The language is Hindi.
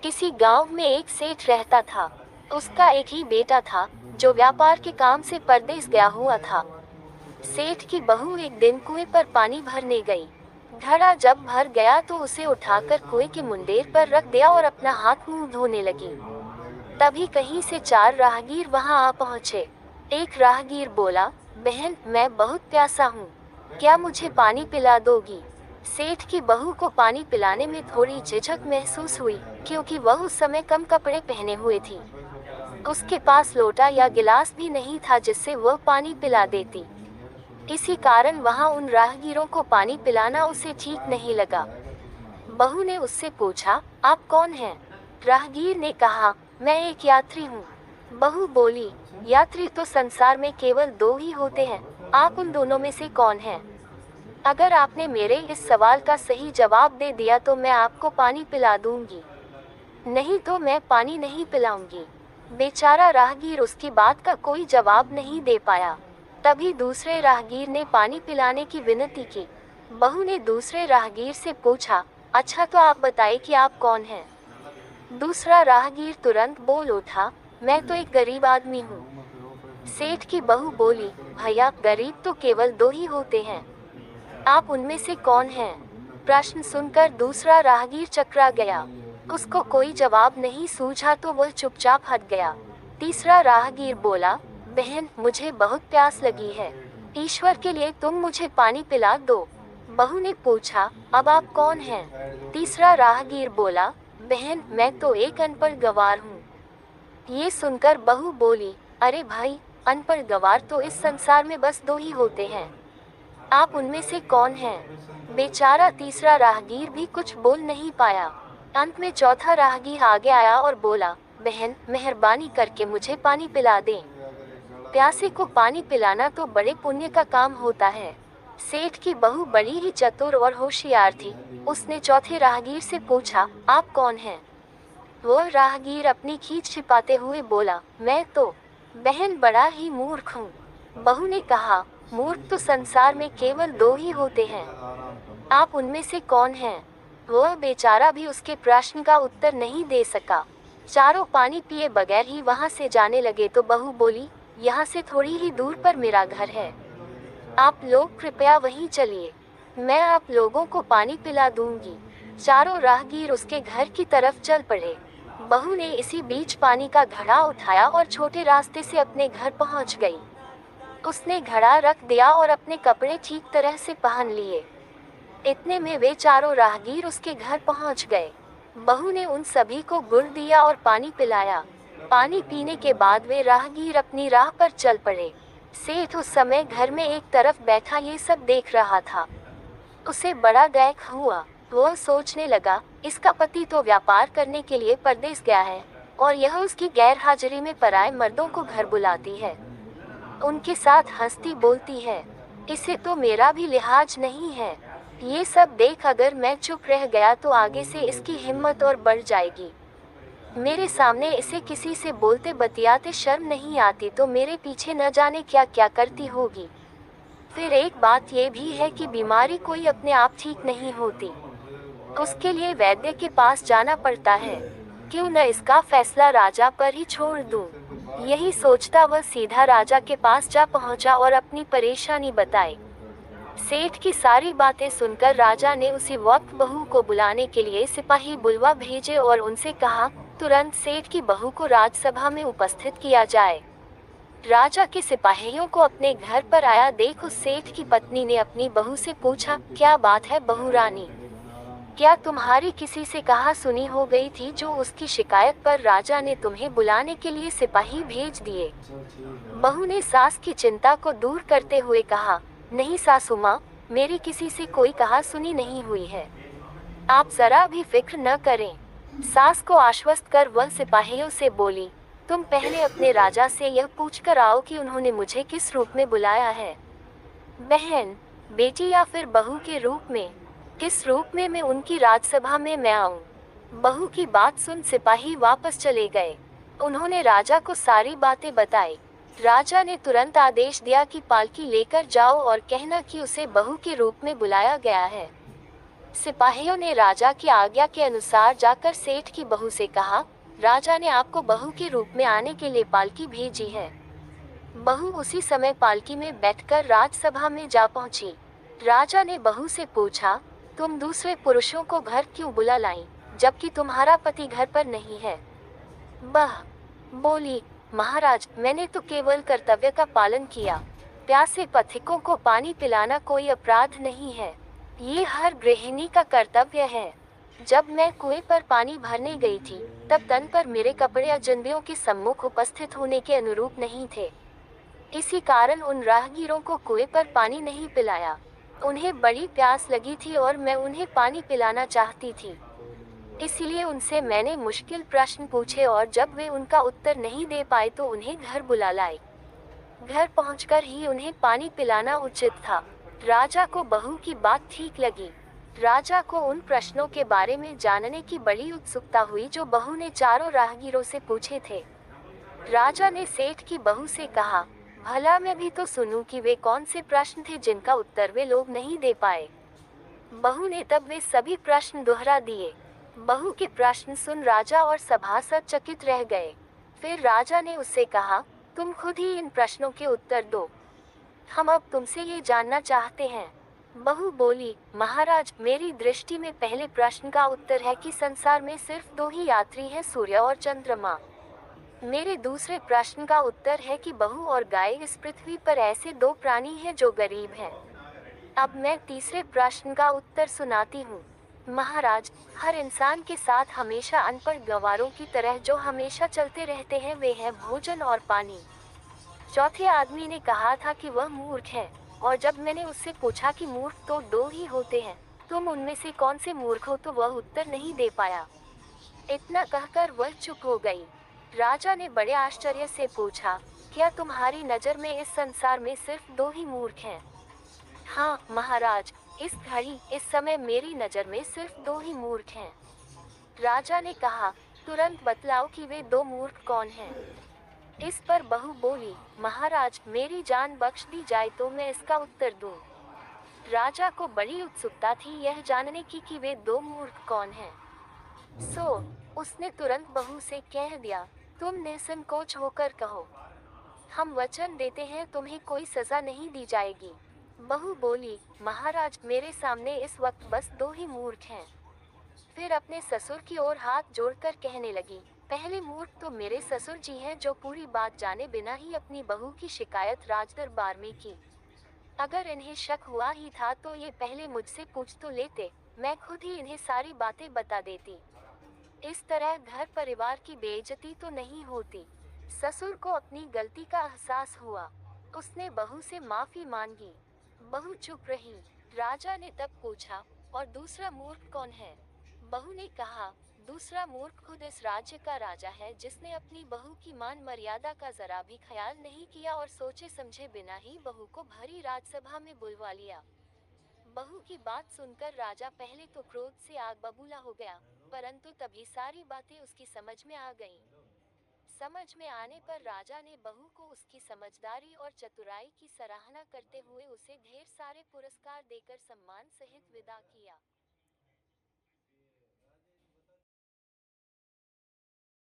किसी गांव में एक सेठ रहता था। उसका एक ही बेटा था, जो व्यापार के काम से परदेस गया हुआ था। सेठ की बहू एक दिन कुएं पर पानी भरने गई। घड़ा जब भर गया तो उसे उठाकर कुएं के मुंडेर पर रख दिया और अपना हाथ मुंह धोने लगी। तभी कहीं से 4 राहगीर वहां आ पहुंचे। एक राहगीर बोला, बहन, मैं बहुत प्यासा हूँ, क्या मुझे पानी पिला दोगी? सेठ की बहू को पानी पिलाने में थोड़ी झिझक महसूस हुई, क्योंकि वह उस समय कम कपड़े पहने हुए थी। उसके पास लोटा या गिलास भी नहीं था जिससे वह पानी पिला देती। इसी कारण वहां उन राहगीरों को पानी पिलाना उसे ठीक नहीं लगा। बहू ने उससे पूछा, आप कौन हैं? राहगीर ने कहा, मैं एक यात्री हूँ। बहू बोली, यात्री तो संसार में केवल 2 ही होते हैं, आप उन दोनों में से कौन हैं? अगर आपने मेरे इस सवाल का सही जवाब दे दिया तो मैं आपको पानी पिला दूंगी, नहीं तो मैं पानी नहीं पिलाऊंगी। बेचारा राहगीर उसकी बात का कोई जवाब नहीं दे पाया। तभी दूसरे राहगीर ने पानी पिलाने की विनती की। बहू ने दूसरे राहगीर से पूछा, अच्छा तो आप बताइए कि आप कौन हैं? दूसरा राहगीर तुरंत बोल उठा, मैं तो एक गरीब आदमी हूँ। सेठ की बहू बोली, भैया, गरीब तो केवल 2 ही होते हैं, आप उनमें से कौन हैं? प्रश्न सुनकर दूसरा राहगीर चकरा गया। उसको कोई जवाब नहीं सूझा तो वह चुपचाप हट गया। तीसरा राहगीर बोला, बहन, मुझे बहुत प्यास लगी है, ईश्वर के लिए तुम मुझे पानी पिला दो। बहू ने पूछा, अब आप कौन हैं? तीसरा राहगीर बोला, बहन, मैं तो एक अनपढ़ गवार हूँ। ये सुनकर बहू बोली, अरे भाई, अनपढ़ गवार तो इस संसार में बस 2 ही होते हैं, आप उनमें से कौन हैं? बेचारा तीसरा राहगीर भी कुछ बोल नहीं पाया। अंत में चौथा राहगीर आगे आया और बोला, बहन, मेहरबानी करके मुझे पानी पिला दें। प्यासे को पानी पिलाना तो बड़े पुण्य का काम होता है। सेठ की बहू बड़ी ही चतुर और होशियार थी। उसने चौथे राहगीर से पूछा, आप कौन हैं? वो राहगीर अपनी खींच छिपाते हुए बोला, मैं तो, बहन, बड़ा ही मूर्ख हूँ। बहू ने कहा, मूर्ख तो संसार में केवल 2 ही होते हैं, आप उनमें से कौन हैं? वह बेचारा भी उसके प्रश्न का उत्तर नहीं दे सका। चारों पानी पिए बगैर ही वहां से जाने लगे तो बहू बोली, यहाँ से थोड़ी ही दूर पर मेरा घर है, आप लोग कृपया वहीं चलिए, मैं आप लोगों को पानी पिला दूंगी। चारों राहगीर उसके घर की तरफ चल पड़े। बहू ने इसी बीच पानी का घड़ा उठाया और छोटे रास्ते से अपने घर पहुंच गई। उसने घड़ा रख दिया और अपने कपड़े ठीक तरह से पहन लिए। इतने में वे चारों राहगीर उसके घर पहुंच गए। बहू ने उन सभी को गुड़ दिया और पानी पिलाया। पानी पीने के बाद वे राहगीर अपनी राह पर चल पड़े। सेठ उस समय घर में एक तरफ बैठा ये सब देख रहा था। उसे बड़ा दैख हुआ। वह सोचने लगा, इसका पति तो व्यापार करने के लिए परदेस गया है और यह उसकी गैर हाजिरी में पराए मर्दों को घर बुलाती है, उनके साथ हंसती बोलती है, इसे तो मेरा भी लिहाज नहीं है। ये सब देख अगर मैं चुप रह गया तो आगे से इसकी हिम्मत और बढ़ जाएगी। मेरे सामने इसे किसी से बोलते बतियाते शर्म नहीं आती तो मेरे पीछे न जाने क्या क्या करती होगी। फिर एक बात ये भी है कि बीमारी कोई अपने आप ठीक नहीं होती, उसके लिए वैद्य के पास जाना पड़ता है। क्यों न इसका फैसला राजा पर ही छोड़ दूं। यही सोचता वह सीधा राजा के पास जा पहुंचा और अपनी परेशानी बताई। सेठ की सारी बातें सुनकर राजा ने उसी वक्त बहू को बुलाने के लिए सिपाही बुलवा भेजे और उनसे कहा, तुरंत सेठ की बहू को राजसभा में उपस्थित किया जाए। राजा के सिपाहियों को अपने घर पर आया देख उस सेठ की पत्नी ने अपनी बहू से पूछा, क्या बात है बहू रानी, क्या तुम्हारी किसी से कहा सुनी हो गई थी जो उसकी शिकायत पर राजा ने तुम्हें बुलाने के लिए सिपाही भेज दिए? बहू ने सास की चिंता को दूर करते हुए कहा, नहीं सासू माँ, मेरी किसी से कोई कहा सुनी नहीं हुई है, आप जरा भी फिक्र न करें। सास को आश्वस्त कर वह सिपाहियों से बोली, तुम पहले अपने राजा से यह पूछकर आओ कि उन्होंने मुझे किस रूप में बुलाया है, बहन, बेटी या फिर बहू के रूप में, किस रूप में मैं उनकी राजसभा में मैं आऊं। बहू की बात सुन सिपाही वापस चले गए। उन्होंने राजा को सारी बातें बताई। राजा ने तुरंत आदेश दिया कि पालकी लेकर जाओ और कहना कि उसे बहू के रूप में बुलाया गया है। सिपाहियों ने राजा की आज्ञा के अनुसार जाकर सेठ की बहू से कहा, राजा ने आपको बहू के रूप में आने के लिए पालकी भेजी है। बहू उसी समय पालकी में बैठकर राजसभा में जा पहुंची। राजा ने बहू से पूछा, तुम दूसरे पुरुषों को घर क्यों बुला लाई, जबकि तुम्हारा पति घर पर नहीं है? बह बोली, महाराज, मैंने तो केवल कर्तव्य का पालन किया। प्यासे पथिकों को पानी पिलाना कोई अपराध नहीं है। ये हर गृहिणी का कर्तव्य है। जब मैं कुएं पर पानी भरने गई थी, तब तन पर मेरे कपड़े अजनबियों के सम्मुख उपस्थित होने के अनुरूप नहीं थे। इसी कारण उन राहगीरों को कुएं पर पानी नहीं पिलाया। उन्हें बड़ी प्यास लगी थी और मैं उन्हें पानी पिलाना चाहती थी। इसलिए उनसे मैंने मुश्किल प्रश्न पूछे और जब वे उनका उत्तर नहीं दे पाए तो उन्हें घर बुला लाई। घर पहुंचकर ही उन्हें पानी पिलाना उचित था। राजा को बहू की बात ठीक लगी। राजा को उन प्रश्नों के बारे में जानने की बड़ी उत्सुकता हुई जो बहू ने चारों राहगीरों से पूछे थे। राजा ने सेठ की बहू से कहा, भला मैं भी तो सुनूं कि वे कौन से प्रश्न थे जिनका उत्तर वे लोग नहीं दे पाए। बहू ने तब वे सभी प्रश्न दोहरा दिए। बहू के प्रश्न सुन राजा और सभासद चकित रह गए। फिर राजा ने उससे कहा, तुम खुद ही इन प्रश्नों के उत्तर दो। हम अब तुमसे ये जानना चाहते हैं। बहू बोली, महाराज, मेरी दृष्टि में पहले प्रश्न का उत्तर है कि संसार में सिर्फ दो ही यात्री हैं, सूर्य और चंद्रमा। मेरे दूसरे प्रश्न का उत्तर है कि बहू और गाय इस पृथ्वी पर ऐसे दो प्राणी हैं जो गरीब हैं। अब मैं तीसरे प्रश्न का उत्तर सुनाती हूँ। महाराज, हर इंसान के साथ हमेशा अनपढ़ गंवारों की तरह जो हमेशा चलते रहते हैं वे हैं भोजन और पानी। चौथे आदमी ने कहा था कि वह मूर्ख है, और जब मैंने उससे पूछा कि मूर्ख तो दो ही होते हैं, तुम उनमें से कौन से मूर्ख हो, तो वह उत्तर नहीं दे पाया। इतना कहकर वह चुप हो गई। राजा ने बड़े आश्चर्य से पूछा, क्या तुम्हारी नजर में इस संसार में सिर्फ दो ही मूर्ख हैं? हाँ महाराज, इस घड़ी इस समय मेरी नजर में सिर्फ दो ही मूर्ख हैं। राजा ने कहा, तुरंत बतलाओ कि वे दो मूर्ख कौन हैं। इस पर बहू बोली, महाराज, मेरी जान बख्श दी जाए तो मैं इसका उत्तर दूं। राजा को बड़ी उत्सुकता थी यह जानने की कि वे दो मूर्ख कौन हैं। सो उसने तुरंत बहू से कह दिया, तुम निसंकोच होकर कहो। हम वचन देते हैं तुम्हें कोई सजा नहीं दी जाएगी। बहू बोली, महाराज, मेरे सामने इस वक्त बस दो ही मूर्ख हैं। फिर अपने ससुर की ओर हाथ जोड़कर कहने लगी, पहले मूर्ख तो मेरे ससुर जी हैं जो पूरी बात जाने बिना ही अपनी बहू की शिकायत राजदरबार में की। अगर इन्हें शक हुआ ही था तो ये पहले मुझसे पूछ तो लेते, मैं खुद ही इन्हें सारी बातें बता देती। इस तरह घर परिवार की बेइज्जती तो नहीं होती। ससुर को अपनी गलती का एहसास हुआ। उसने बहू से माफी मांगी। बहू चुप रही। राजा ने तब पूछा, और दूसरा मूर्ख कौन है? बहू ने कहा, दूसरा मूर्ख खुद इस राज्य का राजा है जिसने अपनी बहू की मान मर्यादा का जरा भी ख्याल नहीं किया और सोचे समझे बिना ही बहू को भरी राजसभा में बुलवा लिया। बहू की बात सुनकर राजा पहले तो क्रोध से आग बबूला हो गया, परंतु तभी सारी बातें उसकी समझ में आ गईं। समझ में आने पर राजा ने बहू को उसकी समझदारी और चतुराई की सराहना करते हुए उसे ढेर सारे पुरस्कार देकर सम्मान सहित विदा किया।